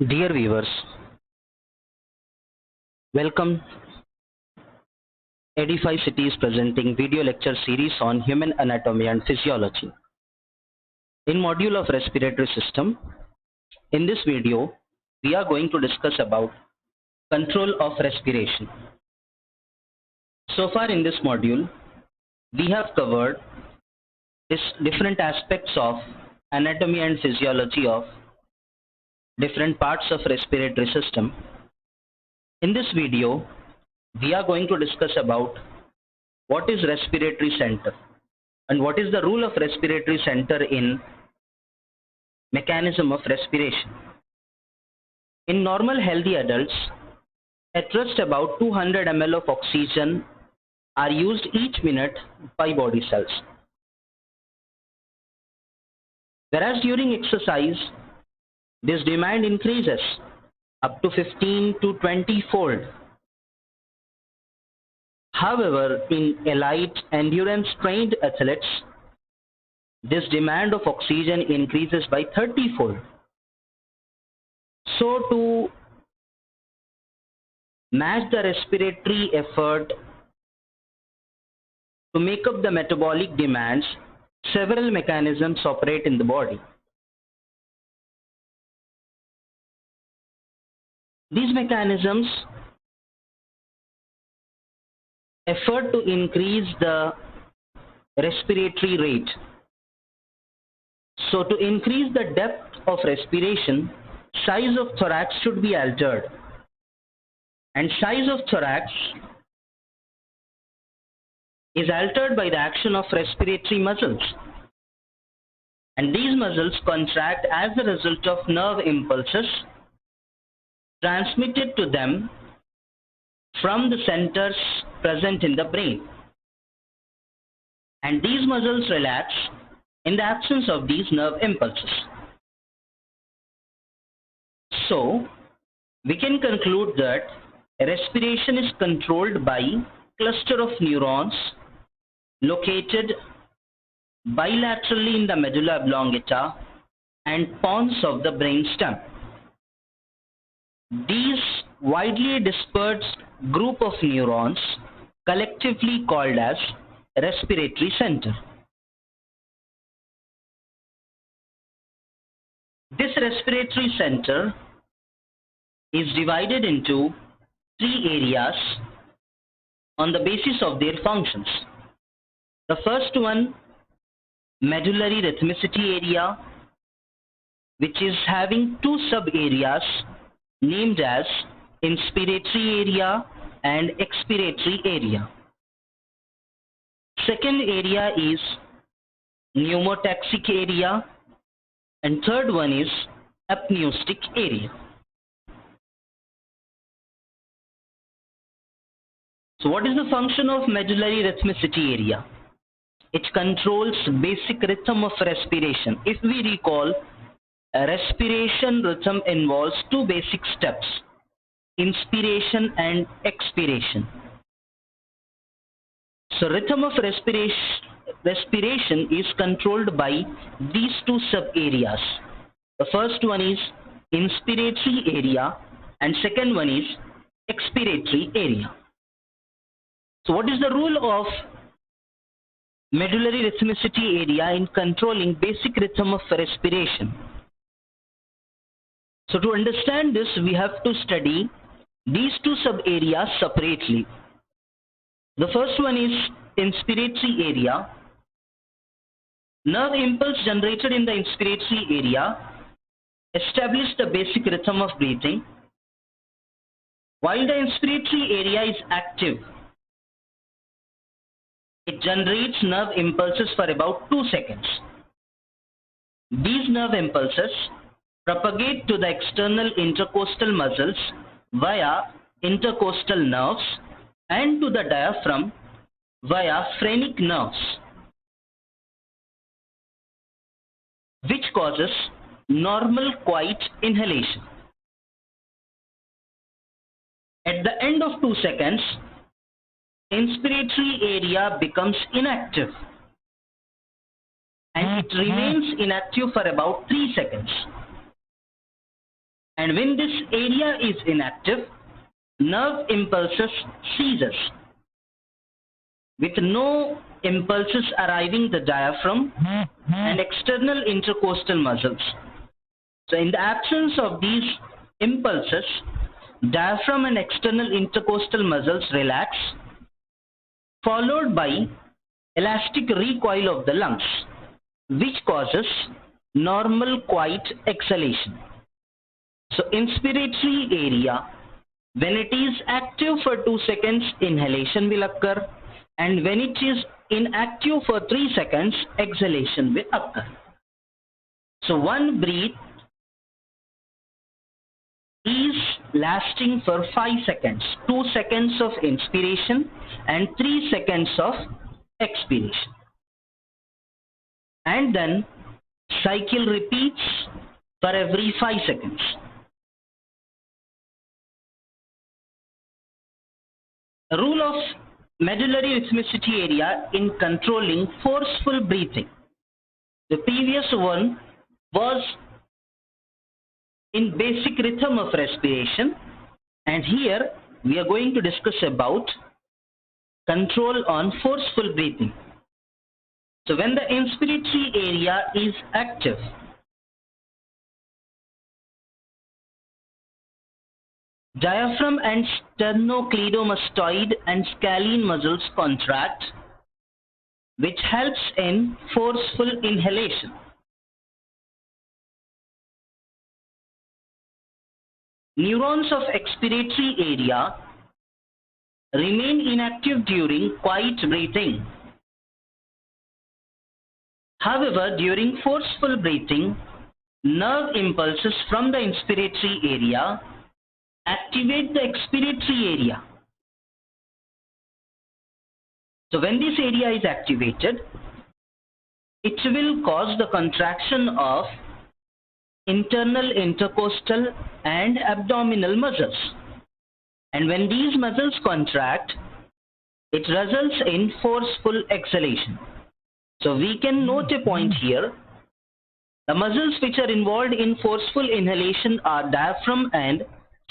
Dear viewers, welcome. Edify City is presenting video lecture series on human anatomy and physiology. In module of respiratory system, in this video, we are going to discuss about control of respiration. So far in this module, we have covered different aspects of anatomy and physiology of different parts of respiratory system. In this video, we are going to discuss about what is respiratory center and what is the role of respiratory center in mechanism of respiration. In normal healthy adults, at rest about 200 ml of oxygen are used each minute by body cells. Whereas during exercise, this demand increases up to 15 to 20 fold. However, in elite endurance trained athletes, this demand of oxygen increases by 30 fold. So to match the respiratory effort to make up the metabolic demands, several mechanisms operate in the body. These mechanisms effort to increase the respiratory rate. So to increase the depth of respiration, size of thorax should be altered. And size of thorax is altered by the action of respiratory muscles. And these muscles contract as a result of nerve impulses transmitted to them from the centers present in the brain. And these muscles relax in the absence of these nerve impulses. So, we can conclude that respiration is controlled by cluster of neurons located bilaterally in the medulla oblongata and pons of the brain stem. These widely dispersed group of neurons collectively called as respiratory center. This respiratory center is divided into three areas on the basis of their functions. The first one, medullary rhythmicity area, which is having two sub-areas named as inspiratory area and expiratory area. Second area is pneumotaxic area, and third one is apneustic area. So what is the function of medullary rhythmicity area? It controls basic rhythm of respiration. If we recall, a respiration rhythm involves two basic steps, inspiration and expiration. So rhythm of respiration is controlled by these two sub-areas. The first one is inspiratory area and second one is expiratory area. So what is the role of medullary rhythmicity area in controlling basic rhythm of respiration? So to understand this, we have to study these two sub-areas separately. The first one is inspiratory area. Nerve impulse generated in the inspiratory area establish the basic rhythm of breathing. While the inspiratory area is active, it generates nerve impulses for about 2 seconds. These nerve impulses propagate to the external intercostal muscles via intercostal nerves and to the diaphragm via phrenic nerves, which causes normal quiet inhalation. At the end of 2 seconds, inspiratory area becomes inactive and it remains inactive for about 3 seconds. And when this area is inactive, nerve impulses ceases, with no impulses arriving the diaphragm and external intercostal muscles. So in the absence of these impulses, diaphragm and external intercostal muscles relax, followed by elastic recoil of the lungs, which causes normal quiet exhalation. So inspiratory area, when it is active for 2 seconds, inhalation will occur, and when it is inactive for 3 seconds, exhalation will occur. So one breath is lasting for 5 seconds, 2 seconds of inspiration and 3 seconds of expiration. And then cycle repeats for every 5 seconds. The rule of medullary rhythmicity area in controlling forceful breathing. The previous one was in basic rhythm of respiration, and here we are going to discuss about control on forceful breathing. So when the inspiratory area is active, diaphragm and sternocleidomastoid and scalene muscles contract, which helps in forceful inhalation. Neurons of expiratory area remain inactive during quiet breathing. However, during forceful breathing, nerve impulses from the inspiratory area activate the expiratory area. So when this area is activated, it will cause the contraction of internal intercostal and abdominal muscles. And when these muscles contract, it results in forceful exhalation. So we can note a point here. The muscles which are involved in forceful inhalation are diaphragm and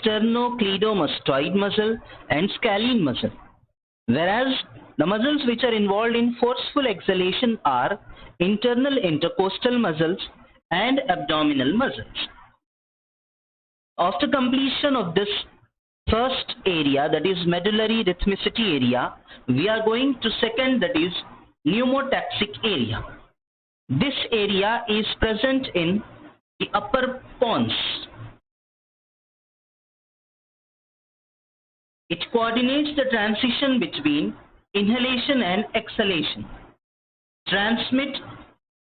sternocleidomastoid muscle and scalene muscle, whereas the muscles which are involved in forceful exhalation are internal intercostal muscles and abdominal muscles. After completion of this first area, that is medullary rhythmicity area, we are going to second, that is pneumotaxic area. This area is present in the upper pons. It coordinates the transition between inhalation and exhalation, transmit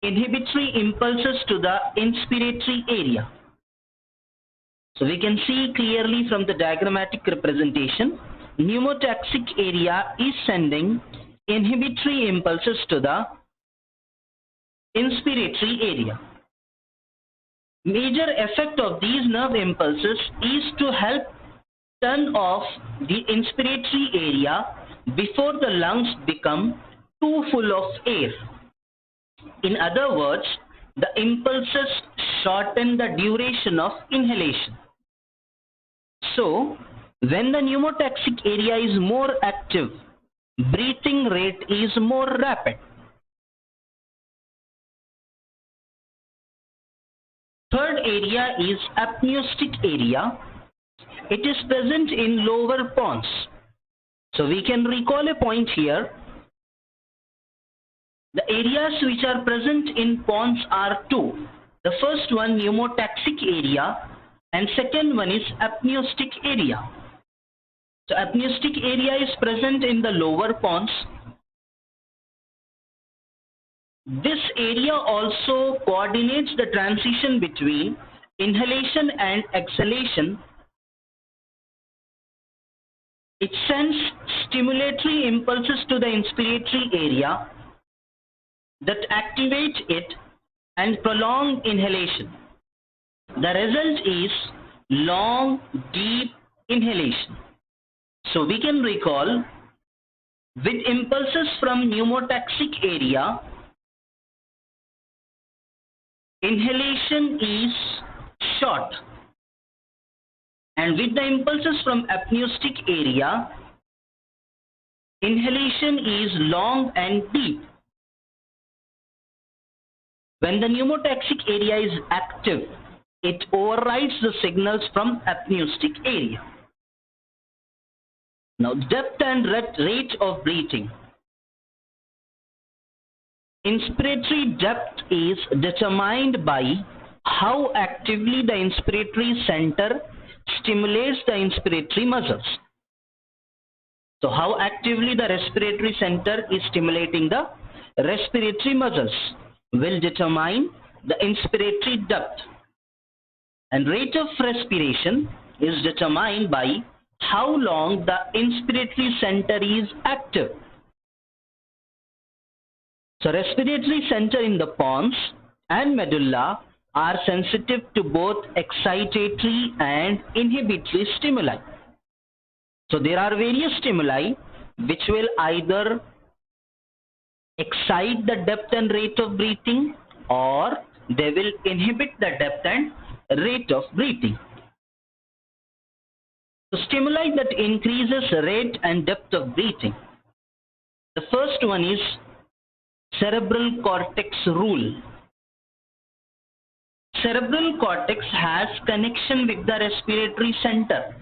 inhibitory impulses to the inspiratory area. So we can see clearly from the diagrammatic representation, pneumotaxic area is sending inhibitory impulses to the inspiratory area. Major effect of these nerve impulses is to help turn off the inspiratory area before the lungs become too full of air. In other words, the impulses shorten the duration of inhalation. So, when the pneumotaxic area is more active, breathing rate is more rapid. Third area is apneustic area. It is present in lower pons. So we can recall a point here. The areas which are present in pons are two. The first one, pneumotaxic area, and second one is apneustic area. So apneustic area is present in the lower pons. This area also coordinates the transition between inhalation and exhalation. It sends stimulatory impulses to the inspiratory area that activate it and prolong inhalation. The result is long, deep inhalation. So we can recall, with impulses from pneumotaxic area, inhalation is short, and with the impulses from apneustic area, inhalation is long and deep. When the pneumotaxic area is active, it overrides the signals from apneustic area. Now, depth and rate of breathing. Inspiratory depth is determined by how actively the inspiratory center stimulates the inspiratory muscles. So, how actively the respiratory center is stimulating the respiratory muscles will determine the inspiratory depth. And rate of respiration is determined by how long the inspiratory center is active. So respiratory center in the pons and medulla are sensitive to both excitatory and inhibitory stimuli. So there are various stimuli which will either excite the depth and rate of breathing, or they will inhibit the depth and rate of breathing. So stimuli that increases rate and depth of breathing. The first one is cerebral cortex rule. Cerebral cortex has connection with the respiratory center.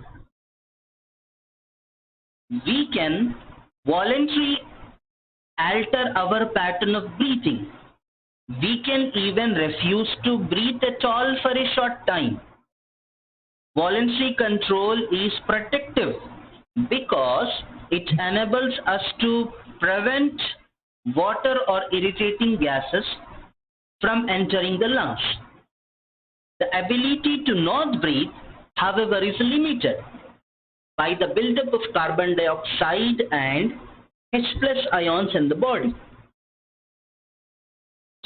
We can voluntarily alter our pattern of breathing. We can even refuse to breathe at all for a short time. Voluntary control is protective because it enables us to prevent water or irritating gases from entering the lungs. The ability to not breathe, however, is limited by the buildup of carbon dioxide and H+ ions in the body.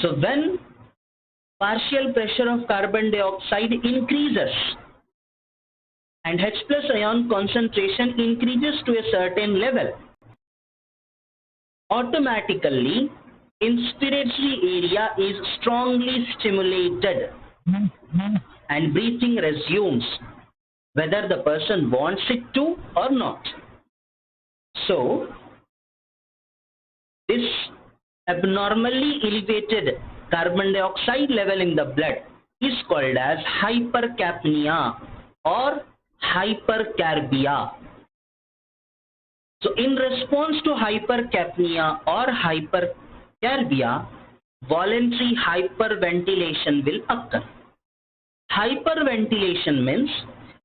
So when partial pressure of carbon dioxide increases and H+ ion concentration increases to a certain level, automatically inspiratory area is strongly stimulated and breathing resumes, whether the person wants it to or not. So this abnormally elevated carbon dioxide level in the blood is called as hypercapnia or hypercarbia. So in response to hypercapnia or hypercarbia, voluntary hyperventilation will occur. Hyperventilation means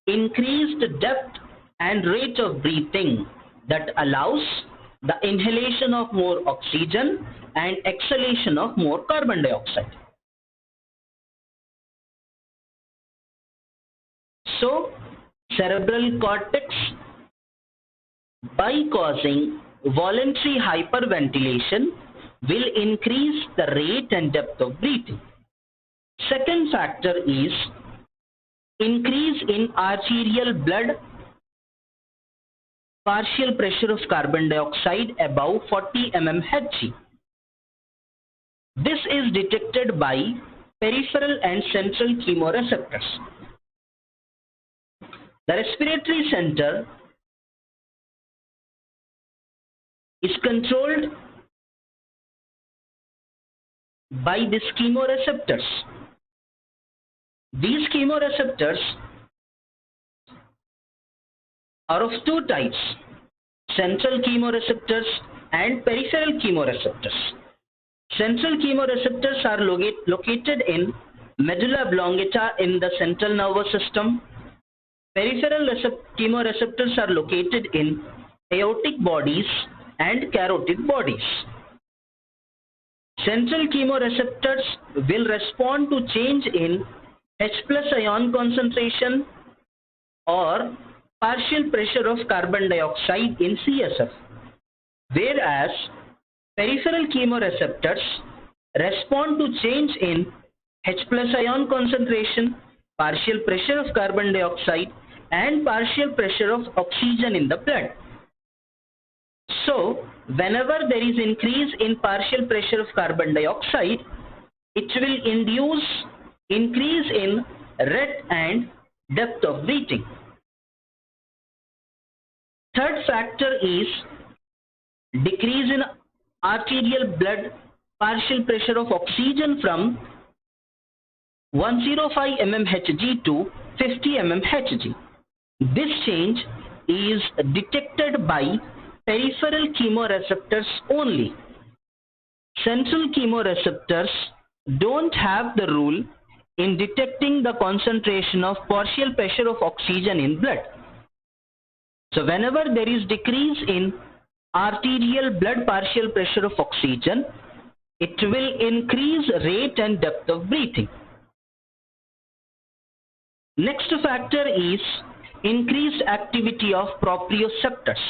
increased depth and rate of breathing that allows the inhalation of more oxygen and exhalation of more carbon dioxide. So, cerebral cortex, by causing voluntary hyperventilation, will increase the rate and depth of breathing. Second factor is increase in arterial blood partial pressure of carbon dioxide above 40 mmHg. This is detected by peripheral and central chemoreceptors. The respiratory center is controlled by these chemoreceptors. These chemoreceptors are of two types: central chemoreceptors and peripheral chemoreceptors. Central chemoreceptors are located in medulla oblongata in the central nervous system. Peripheral chemoreceptors are located in aortic bodies and carotid bodies. Central chemoreceptors will respond to change in H+ ion concentration or partial pressure of carbon dioxide in CSF, whereas peripheral chemoreceptors respond to change in H+ ion concentration, partial pressure of carbon dioxide and partial pressure of oxygen in the blood. So, whenever there is increase in partial pressure of carbon dioxide, it will induce increase in rate and depth of breathing. Third factor is decrease in arterial blood partial pressure of oxygen from 105 mmHg to 50 mmHg. This change is detected by peripheral chemoreceptors only. Central chemoreceptors don't have the rule in detecting the concentration of partial pressure of oxygen in blood. So whenever there is decrease in arterial blood partial pressure of oxygen, it will increase rate and depth of breathing. Next factor is increased activity of proprioceptors.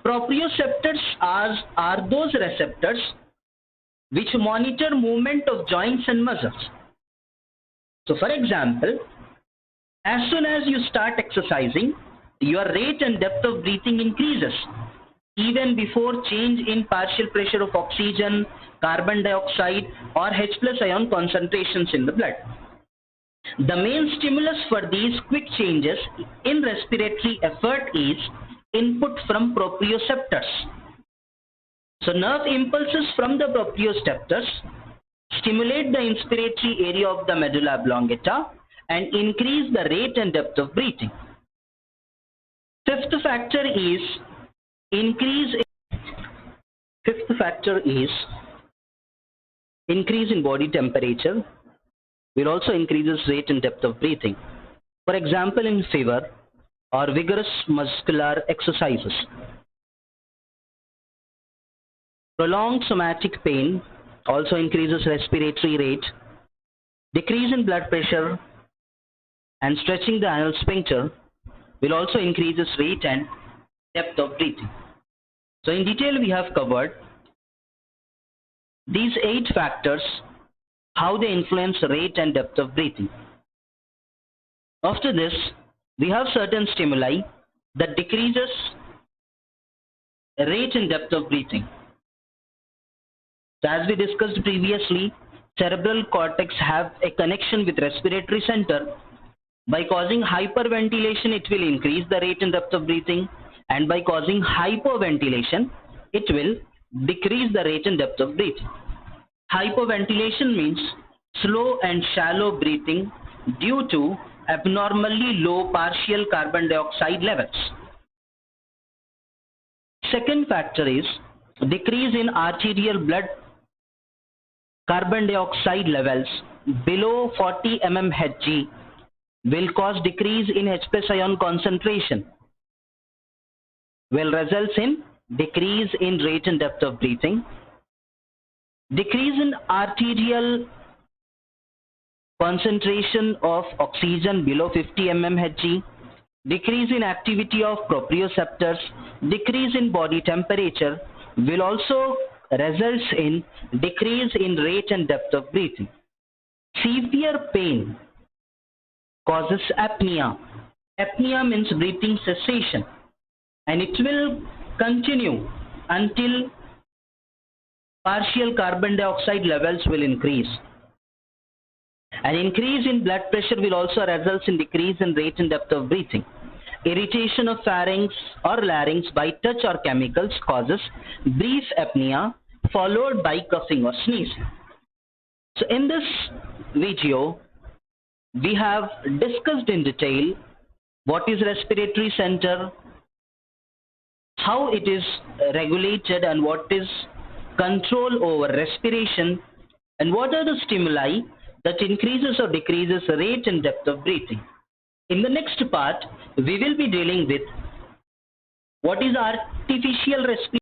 Proprioceptors are those receptors which monitor movement of joints and muscles. So for example, as soon as you start exercising, your rate and depth of breathing increases even before change in partial pressure of oxygen, carbon dioxide or H+ ion concentrations in the blood. The main stimulus for these quick changes in respiratory effort is input from proprioceptors. So nerve impulses from the proprioceptors stimulate the inspiratory area of the medulla oblongata and increase the rate and depth of breathing. Fifth factor is increase in body temperature will also increases rate and depth of breathing. For example, in fever or vigorous muscular exercises. Prolonged somatic pain also increases respiratory rate. Decrease in blood pressure and stretching the anal sphincter will also increases rate and depth of breathing. So in detail we have covered these 8 factors, how they influence rate and depth of breathing. After this, we have certain stimuli that decreases rate and depth of breathing. So as we discussed previously, cerebral cortex have a connection with respiratory center. By causing hyperventilation, it will increase the rate and depth of breathing, and by causing hypoventilation, it will decrease the rate and depth of breathing. Hypoventilation means slow and shallow breathing due to abnormally low partial carbon dioxide levels. Second factor is decrease in arterial blood carbon dioxide levels below 40 mmHg will cause decrease in H+ ion concentration, will result in decrease in rate and depth of breathing. Decrease in arterial concentration of oxygen below 50 mmHg, decrease in activity of proprioceptors, decrease in body temperature will also result in decrease in rate and depth of breathing. Severe pain causes apnea. Apnea means breathing cessation, and it will continue until partial carbon dioxide levels will increase. An increase in blood pressure will also result in decrease in rate and depth of breathing. Irritation of pharynx or larynx by touch or chemicals causes brief apnea followed by coughing or sneezing. So in this video, we have discussed in detail what is respiratory center, how it is regulated and what is control over respiration, and what are the stimuli that increases or decreases rate and depth of breathing. In the next part, we will be dealing with what is artificial respiration.